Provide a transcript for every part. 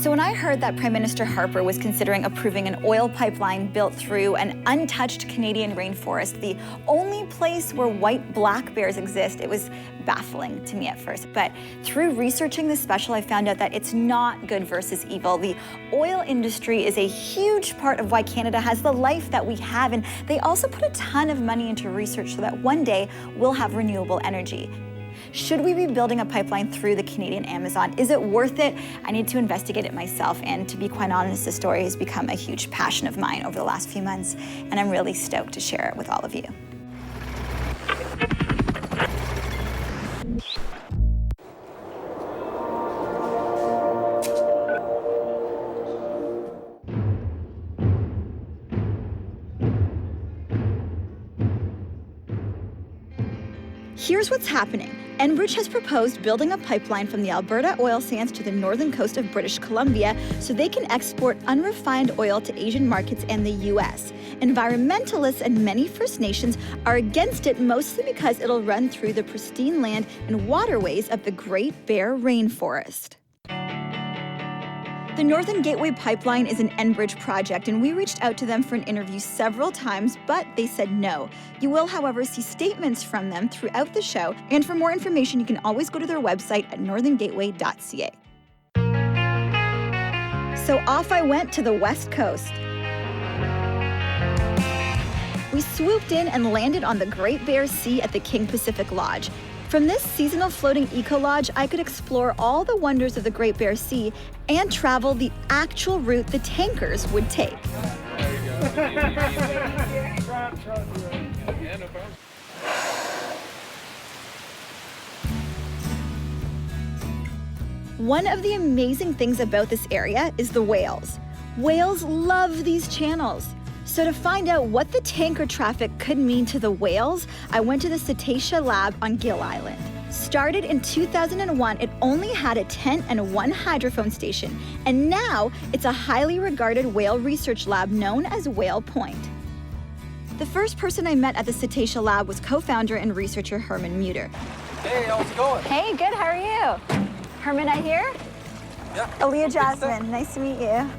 So when I heard that Prime Minister Harper was considering approving an oil pipeline built through an untouched Canadian rainforest, the only place where white black bears exist, it was baffling to me at first. But through researching this special, I found out that it's not good versus evil. The oil industry is a huge part of why Canada has the life that we have, and they also put a ton of money into research so that one day we'll have renewable energy. Should we be building a pipeline through the Canadian Amazon? Is it worth it? I need to investigate it myself, and to be quite honest, this story has become a huge passion of mine over the last few months, and I'm really stoked to share it with all of you. Here's what's happening. Enbridge has proposed building a pipeline from the Alberta oil sands to the northern coast of British Columbia so they can export unrefined oil to Asian markets and the US. Environmentalists and many First Nations are against it, mostly because it'll run through the pristine land and waterways of the Great Bear Rainforest. The Northern Gateway Pipeline is an Enbridge project, and we reached out to them for an interview several times, but they said no. You will, however, see statements from them throughout the show, and for more information, you can always go to their website at northerngateway.ca. So off I went to the West Coast. We swooped in and landed on the Great Bear Sea at the King Pacific Lodge. From this seasonal floating eco-lodge, I could explore all the wonders of the Great Bear Sea and travel the actual route the tankers would take. One of the amazing things about this area is the whales. Whales love these channels. So to find out what the tanker traffic could mean to the whales, I went to the Cetacea Lab on Gill Island. Started in 2001, it only had a tent and one hydrophone station, and now it's a highly regarded whale research lab known as Whale Point. The first person I met at the Cetacea Lab was co-founder and researcher Herman Muter. Hey, how's it going? Hey, good, how are you? Herman, I hear? Yeah. Aliya-Jasmine, nice to meet you.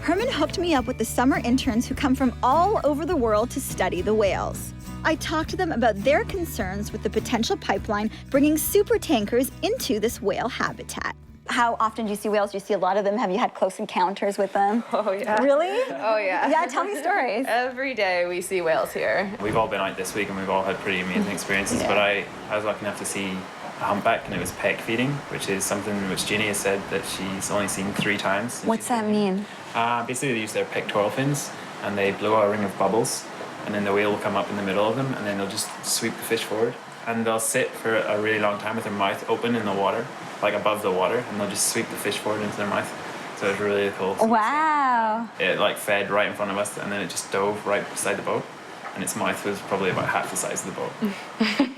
Herman hooked me up with the summer interns who come from all over the world to study the whales. I talked to them about their concerns with the potential pipeline bringing super tankers into this whale habitat. How often do you see whales? Do you see a lot of them? Have you had close encounters with them? Oh, yeah. Really? Oh, yeah. Yeah, tell me stories. Every day we see whales here. We've all been out this week and we've all had pretty amazing experiences, but I was lucky enough to see a humpback, and it was peck feeding, which is something which Jeannie has said that she's only seen 3 times. What's that mean? Basically, they use their pectoral fins and they blow a ring of bubbles, and then the whale will come up in the middle of them, and then they'll just sweep the fish forward. And they'll sit for a really long time with their mouth open in the water, like above the water, and they'll just sweep the fish forward into their mouth. So it's really cool. Wow. It like fed right in front of us, and then it just dove right beside the boat, and its mouth was probably about half the size of the boat.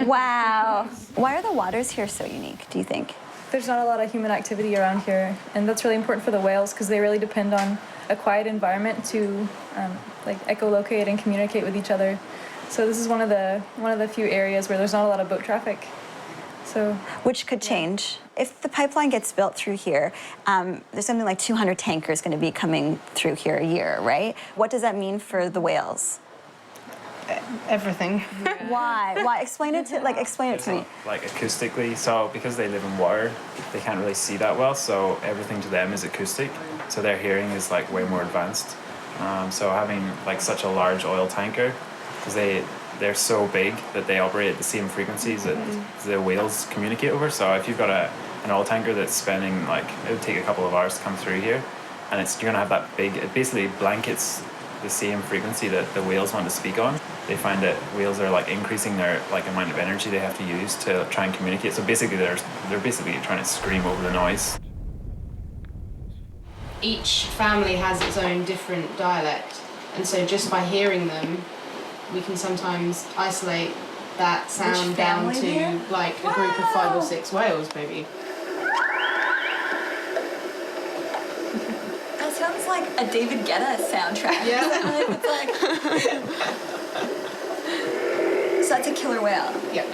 Wow. Why are the waters here so unique, do you think? There's not a lot of human activity around here, and that's really important for the whales because they really depend on a quiet environment to like echolocate and communicate with each other. So this is one of the few areas where there's not a lot of boat traffic. So which could change. If the pipeline gets built through here, there's something like 200 tankers going to be coming through here a year, right? What does that mean for the whales? Everything. Why? Why? Explain it to me. Like acoustically, so because they live in water, they can't really see that well, so everything to them is acoustic, so their hearing is like way more advanced. So having like such a large oil tanker, because they're so big that they operate at the same frequencies that the whales communicate over. So if you've got an oil tanker that's spending like, it would take a couple of hours to come through here, and you're gonna have that big, it basically blankets the same frequency that the whales want to speak on. They find that whales are like increasing their like amount of energy they have to use to try and communicate. So basically they're basically trying to scream over the noise. Each family has its own different dialect, and so just by hearing them, we can sometimes isolate that sound down to like a group of 5 or 6 whales maybe. Sounds like a David Guetta soundtrack. Yeah. It's like... So that's a killer whale. Yeah.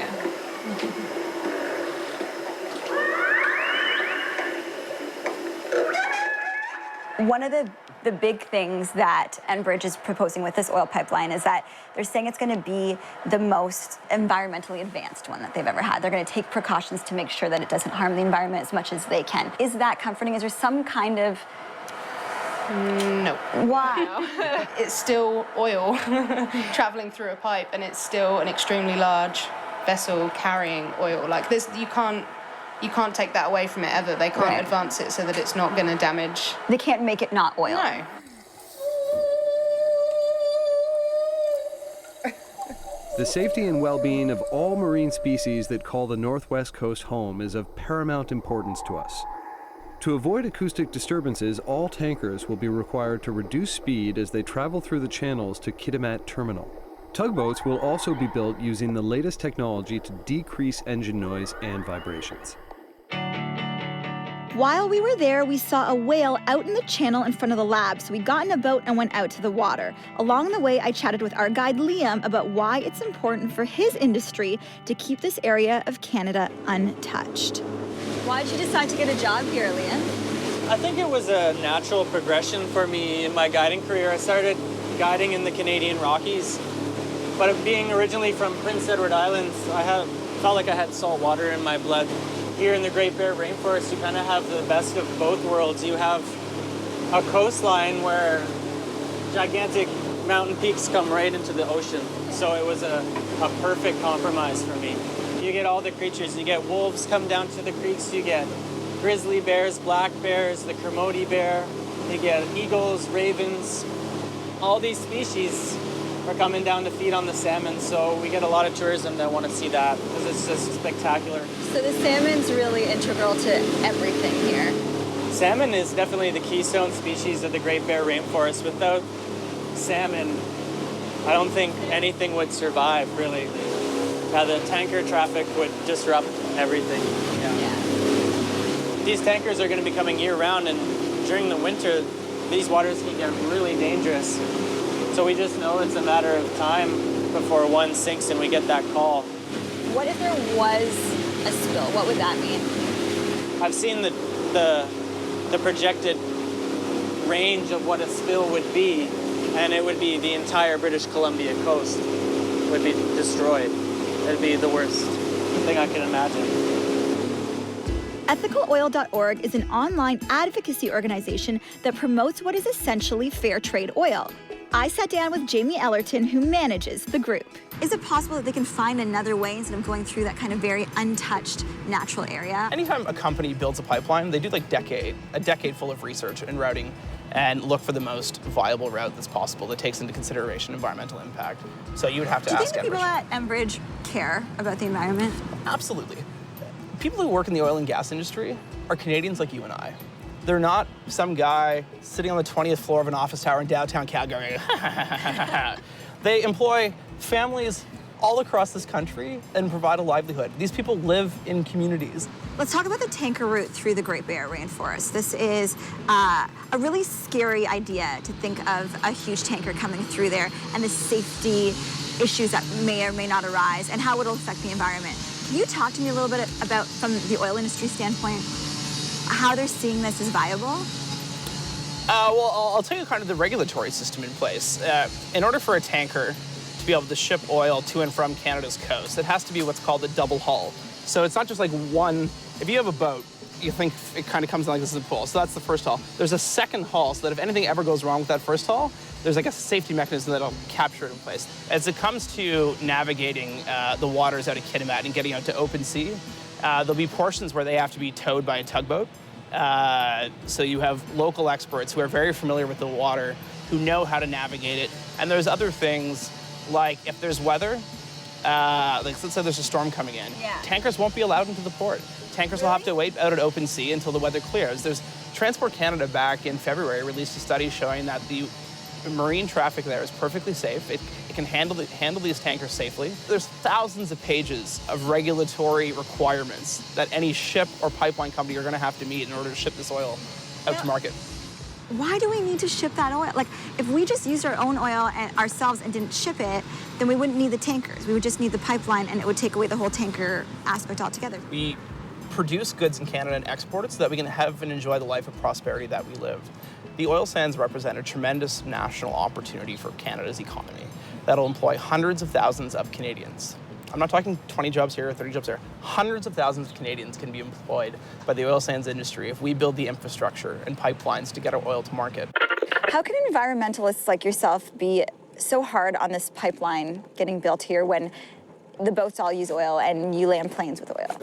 One of the big things that Enbridge is proposing with this oil pipeline is that they're saying it's going to be the most environmentally advanced one that they've ever had. They're going to take precautions to make sure that it doesn't harm the environment as much as they can. Is that comforting? Is there some kind of... No. Why? It's still oil traveling through a pipe, and it's still an extremely large vessel carrying oil. Like this, you can't take that away from it ever. They can't advance it so that it's not going to damage. They can't make it not oil. No. The safety and well-being of all marine species that call the Northwest Coast home is of paramount importance to us. To avoid acoustic disturbances, all tankers will be required to reduce speed as they travel through the channels to Kitimat Terminal. Tugboats will also be built using the latest technology to decrease engine noise and vibrations. While we were there, we saw a whale out in the channel in front of the lab, so we got in a boat and went out to the water. Along the way, I chatted with our guide Liam about why it's important for his industry to keep this area of Canada untouched. Why did you decide to get a job here, Liam? I think it was a natural progression for me in my guiding career. I started guiding in the Canadian Rockies, but being originally from Prince Edward Island, I felt like I had salt water in my blood. Here in the Great Bear Rainforest, you kind of have the best of both worlds. You have a coastline where gigantic mountain peaks come right into the ocean. So it was a perfect compromise for me. You get all the creatures. You get wolves come down to the creeks. You get grizzly bears, black bears, the Kermode bear. You get eagles, ravens. All these species are coming down to feed on the salmon, so we get a lot of tourism that want to see that because it's just spectacular. So the salmon's really integral to everything here. Salmon is definitely the keystone species of the Great Bear Rainforest. Without salmon, I don't think anything would survive, really. The tanker traffic would disrupt everything. Yeah. These tankers are going to be coming year-round, and during the winter, these waters can get really dangerous. So we just know it's a matter of time before one sinks and we get that call. What if there was a spill? What would that mean? I've seen the projected range of what a spill would be, and it would be the entire British Columbia coast would be destroyed. It'd be the worst thing I can imagine. EthicalOil.org is an online advocacy organization that promotes what is essentially fair trade oil. I sat down with Jamie Ellerton, who manages the group. Is it possible that they can find another way instead of going through that kind of very untouched natural area? Anytime a company builds a pipeline, they do like a decade full of research and routing and look for the most viable route that's possible that takes into consideration environmental impact. So you would have to ask Do you think the people at Enbridge care about the environment? Absolutely. People who work in the oil and gas industry are Canadians like you and I. They're not some guy sitting on the 20th floor of an office tower in downtown Calgary. They employ families all across this country and provide a livelihood. These people live in communities. Let's talk about the tanker route through the Great Bear Rainforest. This is a really scary idea to think of a huge tanker coming through there and the safety issues that may or may not arise and how it'll affect the environment. Can you talk to me a little bit about, from the oil industry standpoint, how they're seeing this as viable? Well, I'll tell you kind of the regulatory system in place. In order for a tanker to be able to ship oil to and from Canada's coast, it has to be what's called a double hull. So it's not just like one, if you have a boat, you think it kind of comes in like this is a pool. So that's the first hull. There's a second hull so that if anything ever goes wrong with that first hull, there's like a safety mechanism that'll capture it in place. As it comes to navigating the waters out of Kitimat and getting out to open sea, there'll be portions where they have to be towed by a tugboat. So you have local experts who are very familiar with the water, who know how to navigate it. And there's other things like if there's weather, like let's say there's a storm coming in, tankers won't be allowed into the port. Tankers will have to wait out at open sea until the weather clears. There's Transport Canada back in February released a study showing that the marine traffic there is perfectly safe. It can handle these tankers safely. There's thousands of pages of regulatory requirements that any ship or pipeline company are going to have to meet in order to ship this oil out to market. Why do we need to ship that oil? Like, if we just used our own oil and ourselves and didn't ship it, then we wouldn't need the tankers. We would just need the pipeline, and it would take away the whole tanker aspect altogether. We produce goods in Canada and export it so that we can have and enjoy the life of prosperity that we live. The oil sands represent a tremendous national opportunity for Canada's economy that'll employ hundreds of thousands of Canadians. I'm not talking 20 jobs here, 30 jobs there. Hundreds of thousands of Canadians can be employed by the oil sands industry if we build the infrastructure and pipelines to get our oil to market. How can environmentalists like yourself be so hard on this pipeline getting built here when the boats all use oil and you land planes with oil?